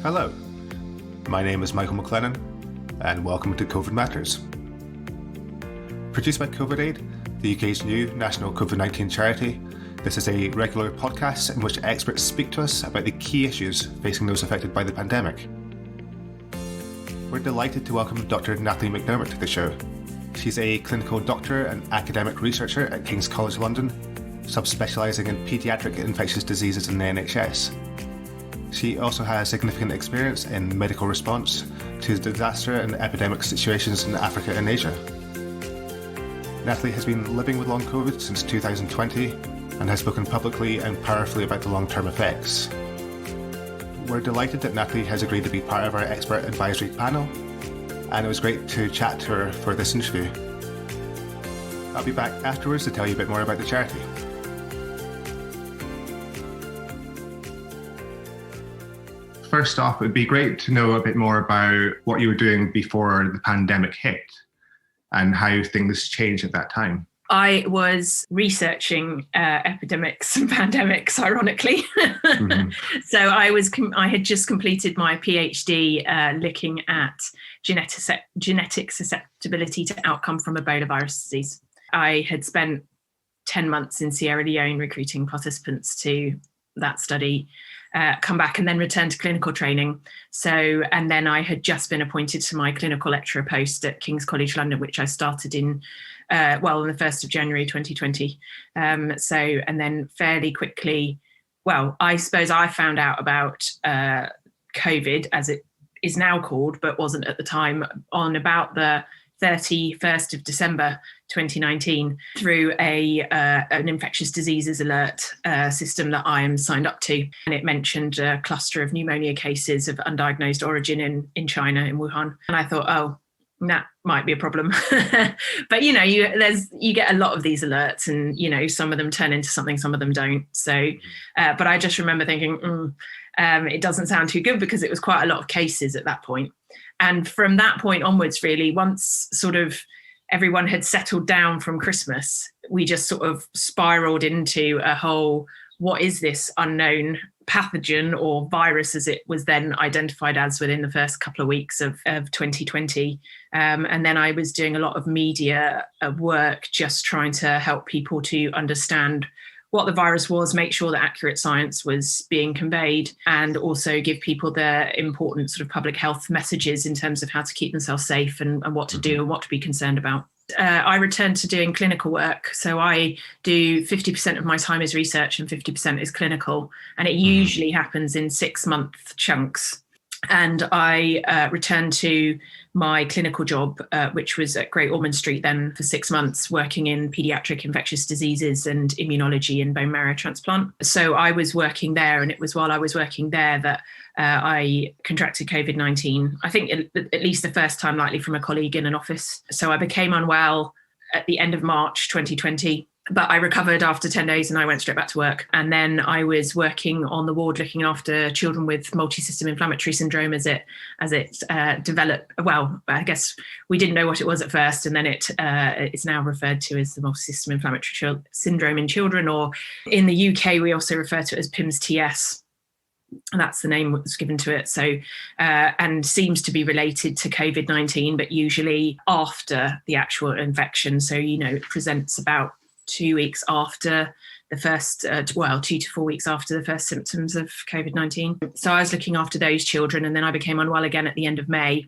Hello, my name is Michael McLennan, and welcome to COVID Matters. Produced by COVID Aid, the UK's new national COVID-19 charity, this is a regular podcast in which experts speak to us about the key issues facing those affected by the pandemic. We're delighted to welcome Dr Nathalie MacDermott to the show. She's a clinical doctor and academic researcher at King's College London, sub-specialising in paediatric infectious diseases in the NHS. She also has significant experience in medical response to disaster and epidemic situations in Africa and Asia. Nathalie has been living with long COVID since 2020 and has spoken publicly and powerfully about the long-term effects. We're delighted that Nathalie has agreed to be part of our expert advisory panel, and it was great to chat to her for this interview. I'll be back afterwards to tell you a bit more about the charity. First off, it would be great to know a bit more about what you were doing before the pandemic hit and how things changed at that time. I was researching epidemics and pandemics, ironically. Mm-hmm. So I had just completed my PhD looking at genetic susceptibility to outcome from Ebola virus disease. I had spent 10 months in Sierra Leone recruiting participants to that study, come back and then return to clinical training. And then I had just been appointed to my clinical lecturer post at King's College London, which I started on the 1st of January 2020. And then fairly quickly, I suppose I found out about COVID, as it is now called, but wasn't at the time, on about the 31st of December 2019 through an infectious diseases alert system that I am signed up to. And it mentioned a cluster of pneumonia cases of undiagnosed origin in China, in Wuhan. And I thought, that might be a problem. But, you get a lot of these alerts and, some of them turn into something, some of them don't. So, but I just remember thinking, it doesn't sound too good, because it was quite a lot of cases at that point. And from that point onwards, really, once sort of everyone had settled down from Christmas, we just sort of spiraled into a whole, what is this unknown pathogen or virus, as it was then identified as within the first couple of weeks of 2020. And then I was doing a lot of media work, just trying to help people to understand what the virus was, make sure that accurate science was being conveyed, and also give people the important sort of public health messages in terms of how to keep themselves safe and what to do and what to be concerned about. I returned to doing clinical work. So I do 50% of my time is research and 50% is clinical. And it usually happens in 6-month chunks. And I returned to my clinical job, which was at Great Ormond Street then for 6 months, working in paediatric infectious diseases and immunology and bone marrow transplant. So I was working there, and it was while I was working there that I contracted COVID-19, I think at least the first time, likely from a colleague in an office. So I became unwell at the end of March 2020. But I recovered after 10 days and I went straight back to work. And then I was working on the ward looking after children with multi-system inflammatory syndrome as it developed. Well, I guess we didn't know what it was at first. And then it's now referred to as the multi-system inflammatory syndrome in children, or in the UK, we also refer to it as PIMS-TS. And that's the name that was given to it. So, and seems to be related to COVID-19, but usually after the actual infection. So, it presents about 2 weeks after the first, 2 to 4 weeks after the first symptoms of COVID-19. So I was looking after those children, and then I became unwell again at the end of May.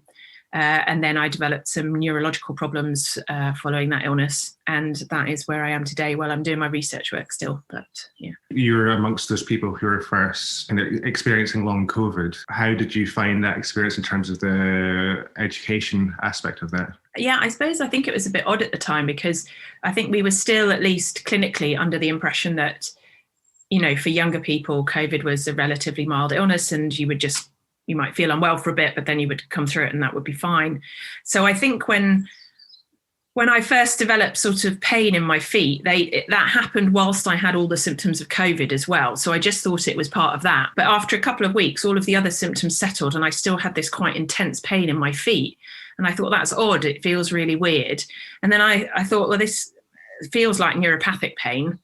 And then I developed some neurological problems following that illness. And that is where I am today. Well, I'm doing my research work still, but yeah. You're amongst those people who are first experiencing long COVID. How did you find that experience in terms of the education aspect of that? Yeah, I think it was a bit odd at the time, because I think we were still, at least clinically, under the impression that, for younger people, COVID was a relatively mild illness, and you might feel unwell for a bit, but then you would come through it and that would be fine. So I think when I first developed sort of pain in my feet, that happened whilst I had all the symptoms of COVID as well. So I just thought it was part of that. But after a couple of weeks, all of the other symptoms settled, and I still had this quite intense pain in my feet. And I thought, that's odd. It feels really weird. And then I thought, well, this feels like neuropathic pain.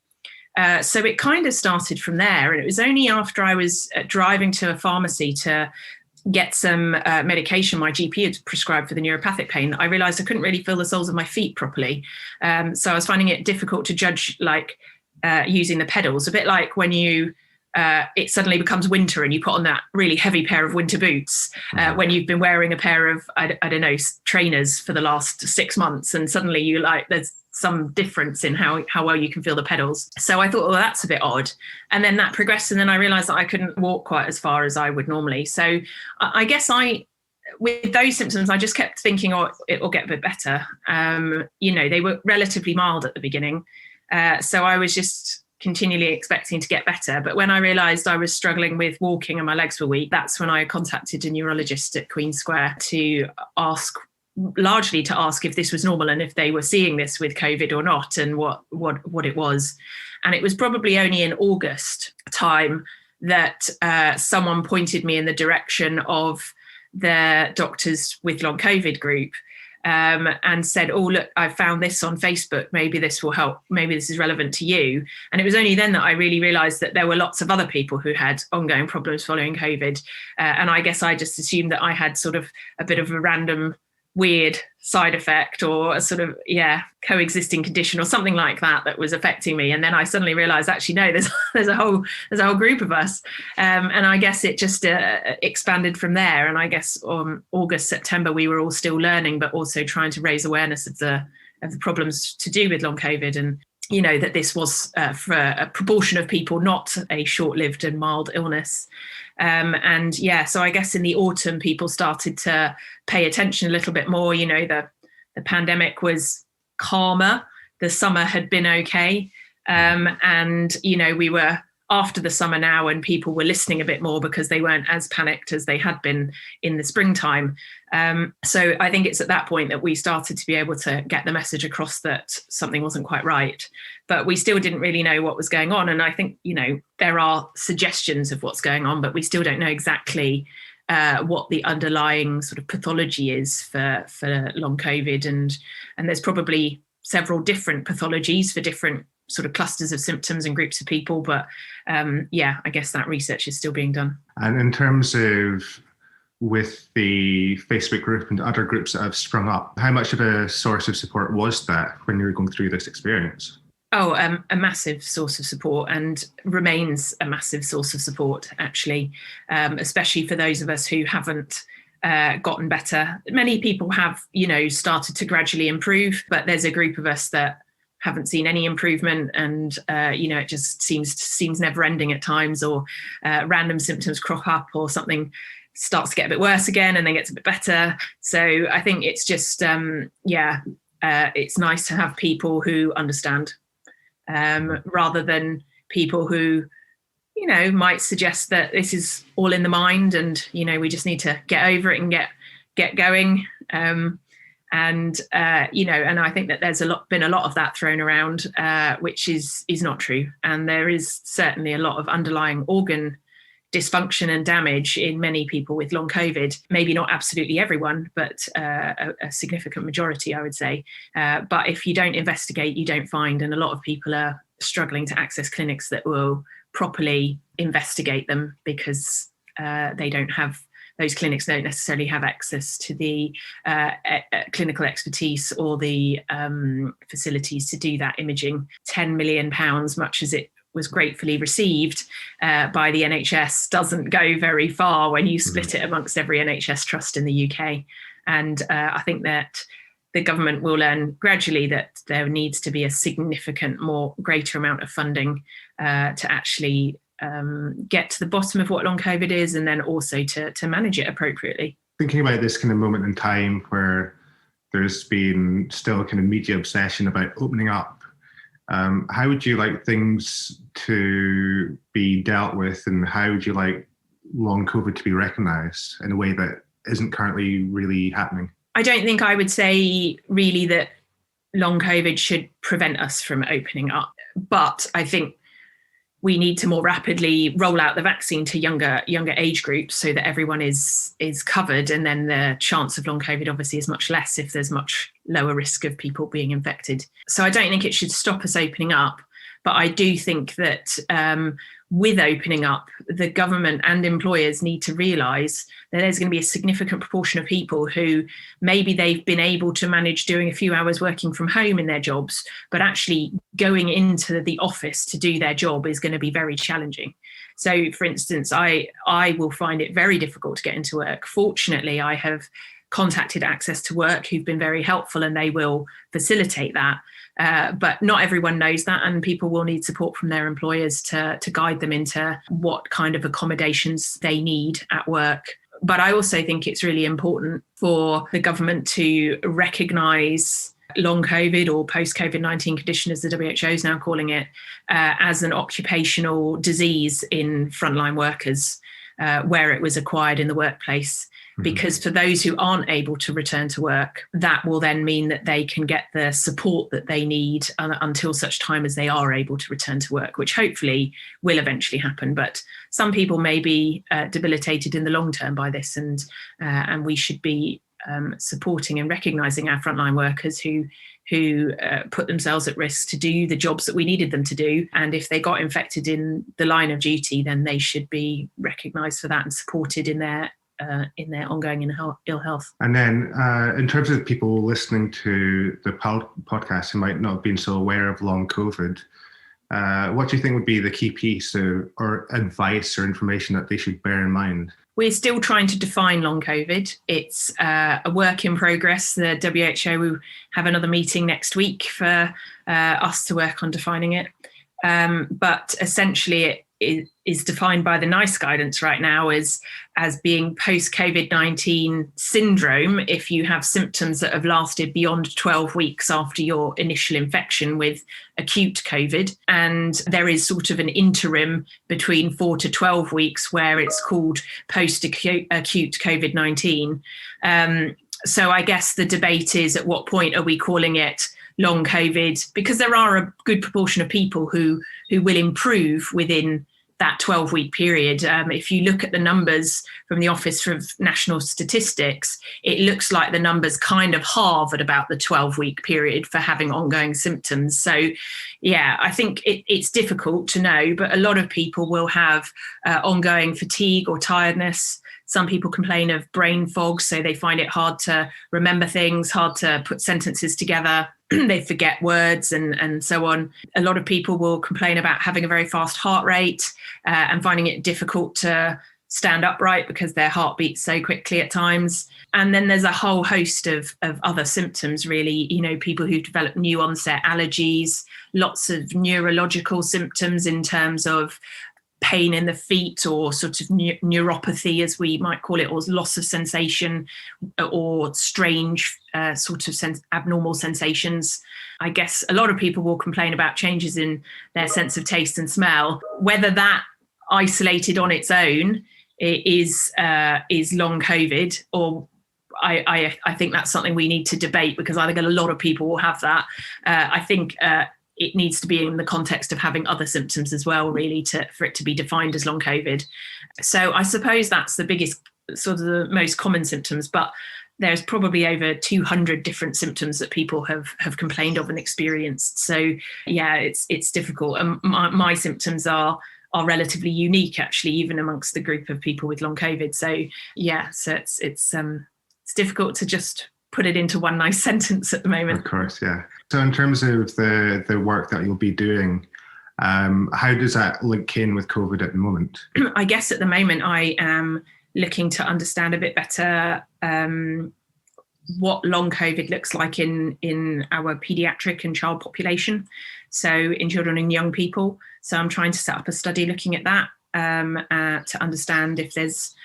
So it kind of started from there. And it was only after I was driving to a pharmacy to get some medication my GP had prescribed for the neuropathic pain, I realized I couldn't really feel the soles of my feet properly. So I was finding it difficult to judge, like using the pedals, a bit like when it suddenly becomes winter and you put on that really heavy pair of winter boots when you've been wearing a pair of, I don't know, trainers for the last 6 months, and suddenly there's some difference in how well you can feel the pedals. So I thought, well, that's a bit odd. And then that progressed, and then I realized that I couldn't walk quite as far as I would normally. So I guess with those symptoms, I just kept thinking, oh, it will get a bit better. They were relatively mild at the beginning. So I was just continually expecting to get better. But when I realised I was struggling with walking and my legs were weak, that's when I contacted a neurologist at Queen Square to ask if this was normal and if they were seeing this with COVID or not, and what it was. And it was probably only in August time that someone pointed me in the direction of the Doctors with Long COVID group, and said, oh, look, I found this on Facebook. Maybe this will help. Maybe this is relevant to you. And it was only then that I really realized that there were lots of other people who had ongoing problems following COVID. And I guess I just assumed that I had sort of a bit of a random weird side effect or a sort of coexisting condition or something like that was affecting me. And then I suddenly realized, actually no, there's a whole group of us, and I guess it just expanded from there. And I guess August, September, we were all still learning, but also trying to raise awareness of the problems to do with long COVID, and that this was for a proportion of people not a short-lived and mild illness. So I guess in the autumn, people started to pay attention a little bit more. The pandemic was calmer. The summer had been okay. We were after the summer now, and people were listening a bit more because they weren't as panicked as they had been in the springtime. So I think it's at that point that we started to be able to get the message across that something wasn't quite right, but we still didn't really know what was going on. And I think, there are suggestions of what's going on, but we still don't know exactly what the underlying sort of pathology is for long COVID. And there's probably several different pathologies for different sort of clusters of symptoms and groups of people. But I guess that research is still being done. And in terms of with the Facebook group and other groups that have sprung up, how much of a source of support was that when you were going through this experience? Oh, a massive source of support, and remains a massive source of support, actually, especially for those of us who haven't gotten better. Many people have, started to gradually improve, but there's a group of us that haven't seen any improvement, and it just seems never ending at times, or random symptoms crop up, or something starts to get a bit worse again and then gets a bit better. So I think it's just it's nice to have people who understand, rather than people who might suggest that this is all in the mind and we just need to get over it and get going. And I think that there's been a lot of that thrown around, which is not true. And there is certainly a lot of underlying organ dysfunction and damage in many people with long COVID. Maybe not absolutely everyone, but a significant majority, I would say. But if you don't investigate, you don't find. And a lot of people are struggling to access clinics that will properly investigate them, because they don't have, those clinics don't necessarily have access to the clinical expertise or the facilities to do that imaging. £10 million, much as it was gratefully received by the NHS, doesn't go very far when you split it amongst every NHS trust in the UK. And I think that the government will learn gradually that there needs to be a significant greater amount of funding to actually get to the bottom of what long COVID is, and then also to manage it appropriately. Thinking about this kind of moment in time where there's been still a kind of media obsession about opening up, how would you like things to be dealt with, and how would you like long COVID to be recognised in a way that isn't currently really happening? I don't think I would say really that long COVID should prevent us from opening up, but I think we need to more rapidly roll out the vaccine to younger age groups so that everyone is covered, and then the chance of long COVID obviously is much less if there's much lower risk of people being infected. So I don't think it should stop us opening up, but I do think that with opening up, the government and employers need to realise that there's going to be a significant proportion of people who maybe they've been able to manage doing a few hours working from home in their jobs, but actually going into the office to do their job is going to be very challenging. So, for instance, I will find it very difficult to get into work. Fortunately, I have contacted Access to Work, who've been very helpful, and they will facilitate that. But not everyone knows that, and people will need support from their employers to guide them into what kind of accommodations they need at work. But I also think it's really important for the government to recognise long COVID or post-COVID-19 condition, as the WHO is now calling it, as an occupational disease in frontline workers, where it was acquired in the workplace. Because for those who aren't able to return to work, that will then mean that they can get the support that they need until such time as they are able to return to work, which hopefully will eventually happen. But some people may be debilitated in the long term by this, and we should be supporting and recognising our frontline workers who put themselves at risk to do the jobs that we needed them to do. And if they got infected in the line of duty, then they should be recognised for that and supported in their ongoing ill health. And then in terms of people listening to the podcast who might not have been so aware of long COVID, what do you think would be the key piece or advice or information that they should bear in mind? We're still trying to define long COVID. It's a work in progress. The WHO will have another meeting next week for us to work on defining it. But essentially it is defined by the NICE guidance right now as being post-COVID-19 syndrome if you have symptoms that have lasted beyond 12 weeks after your initial infection with acute COVID. And there is sort of an interim between 4 to 12 weeks where it's called post-acute COVID-19. So I guess the debate is, at what point are we calling it long COVID? Because there are a good proportion of people who will improve within that 12-week period. If you look at the numbers from the Office of National Statistics, it looks like the numbers kind of halve at about the 12-week period for having ongoing symptoms. So, yeah, I think it's difficult to know, but a lot of people will have ongoing fatigue or tiredness. Some people complain of brain fog, so they find it hard to remember things, hard to put sentences together. They forget words and so on. A lot of people will complain about having a very fast heart rate and finding it difficult to stand upright because their heart beats so quickly at times. And then there's a whole host of other symptoms, really. You know, people who develop new onset allergies, lots of neurological symptoms in terms of pain in the feet, or sort of neuropathy, as we might call it, or loss of sensation, or strange sort of abnormal sensations. I guess a lot of people will complain about changes in their sense of taste and smell. Whether that isolated on its own is long COVID, or I think that's something we need to debate, because I think a lot of people will have that. I think it needs to be in the context of having other symptoms as well, really, for it to be defined as long COVID. So I suppose that's the biggest, sort of the most common symptoms, but there's probably over 200 different symptoms that people have complained of and experienced. So yeah, it's difficult. And my symptoms are relatively unique, actually, even amongst the group of people with long COVID. So yeah, so it's difficult to just put it into one nice sentence at the moment. Of course, yeah. So in terms of the work that you'll be doing, how does that link in with COVID at the moment? I guess at the moment I am looking to understand a bit better what long COVID looks like in our paediatric and child population, so in children and young people. So I'm trying to set up a study looking at that to understand if there's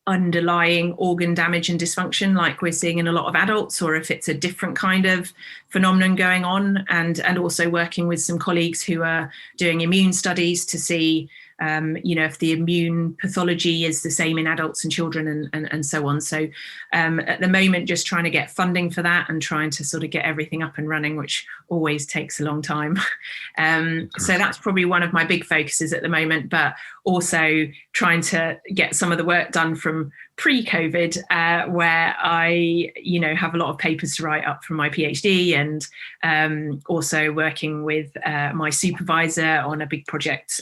underlying organ damage and dysfunction like we're seeing in a lot of adults, or if it's a different kind of phenomenon going on, and also working with some colleagues who are doing immune studies to see if the immune pathology is the same in adults and children and so on. So at the moment, just trying to get funding for that and trying to sort of get everything up and running, which always takes a long time. So that's probably one of my big focuses at the moment, but also trying to get some of the work done from pre-COVID, where I, have a lot of papers to write up from my PhD, and also working with my supervisor on a big project,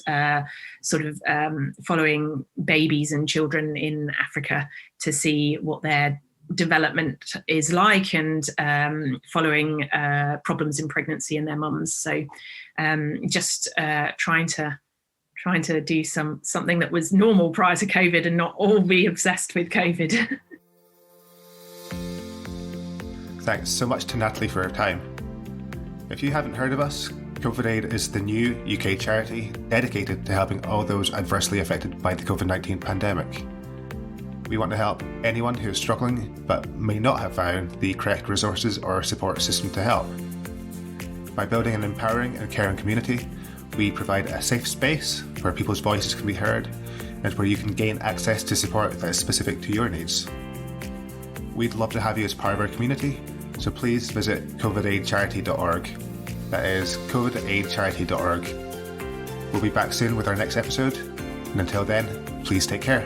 following babies and children in Africa to see what their development is like, and following problems in pregnancy in their mums. So just trying to do something that was normal prior to COVID and not all be obsessed with COVID. Thanks so much to Nathalie for her time. If you haven't heard of us, COVID-Aid is the new UK charity dedicated to helping all those adversely affected by the COVID-19 pandemic. We want to help anyone who is struggling but may not have found the correct resources or support system to help. By building an empowering and caring community, we provide a safe space where people's voices can be heard and where you can gain access to support that is specific to your needs. We'd love to have you as part of our community, so please visit covidaidcharity.org. That is covidaidcharity.org. We'll be back soon with our next episode, and until then, please take care.